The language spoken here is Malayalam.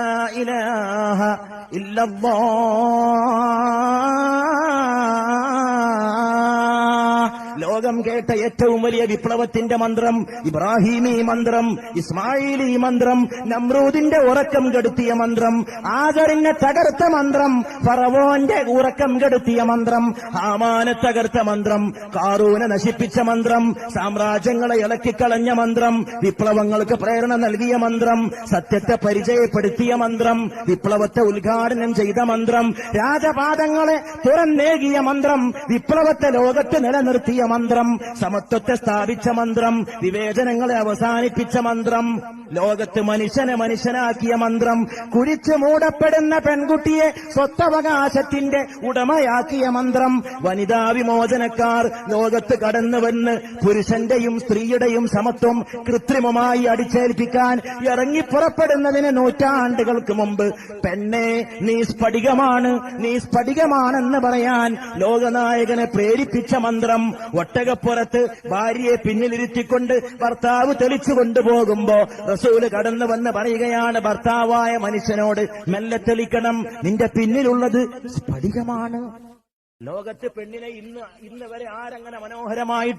ലാ ഇലാഹ ഇല്ലല്ലാഹ്. ലോകം കേട്ട ഏറ്റവും വലിയ വിപ്ലവത്തിന്റെ മന്ത്രം, ഇബ്രാഹിമി മന്ത്രം, ഇസ്മായിലി മന്ത്രം, നമ്രൂദിന്റെ ഉറക്കം കെടുത്തിയ മന്ത്രം, ആഗറിനെ തകർത്ത മന്ത്രം, ഫറവോന്റെ ഉറക്കം കെടുത്തിയ മന്ത്രം, ഹാമാനെ തകർത്ത മന്ത്രം, കാറൂനെ നശിപ്പിച്ച മന്ത്രം, സാമ്രാജ്യങ്ങളെ ഇളക്കിക്കളഞ്ഞ മന്ത്രം, വിപ്ലവങ്ങൾക്ക് പ്രേരണ നൽകിയ മന്ത്രം, സത്യത്തെ പരിചയപ്പെടുത്തിയ മന്ത്രം, വിപ്ലവത്തെ ഉദ്ഘാടനം ചെയ്ത മന്ത്രം, രാജപാദങ്ങളെ തുറന്നേകിയ മന്ത്രം, വിപ്ലവത്തെ ലോകത്ത് നിലനിർത്തിയ മന്ത്രം, സമത്വത്തെ സ്ഥാപിച്ച മന്ത്രം, വിവേചനങ്ങളെ അവസാനിപ്പിച്ച മന്ത്രം, ലോകത്ത് മനുഷ്യനെ മനുഷ്യനാക്കിയ മന്ത്രം, കുഴിച്ചു മൂടപ്പെടുന്ന പെൺകുട്ടിയെ സ്വത്തവകാശത്തിന്റെ ഉടമയാക്കിയ മന്ത്രം, വനിതാ വിമോചനക്കാർ ലോകത്ത് കടന്നുവന്ന് പുരുഷന്റെയും സ്ത്രീയുടെയും സമത്വം കൃത്രിമമായി അടിച്ചേൽപ്പിക്കാൻ ഇറങ്ങിപ്പുറപ്പെടുന്നതിന് നൂറ്റാണ്ടുകൾക്ക് മുമ്പ് പെണ്ണെ നീ സ്ഫടികമാണ്, നീ സ്ഫടികമാണെന്ന് പറയാൻ ലോകനായകനെ പ്രേരിപ്പിച്ച മന്ത്രം, ഒട്ടകപ്പുറത്ത് ഭാര്യയെ പിന്നിലിരുത്തിക്കൊണ്ട് ഭർത്താവ് തെളിച്ചു കൊണ്ടുപോകുമ്പോ റസൂല് കടന്നു വന്ന് പറയുകയാണ് ഭർത്താവായ മനുഷ്യനോട്, മെല്ലെ തെളിക്കണം, നിന്റെ പിന്നിലുള്ളത് സ്ഫടികമാണ്. ലോകത്ത് പെണ്ണിനെ ഇന്ന് വരെ ആരങ്ങനെ മനോഹരമായിട്ട്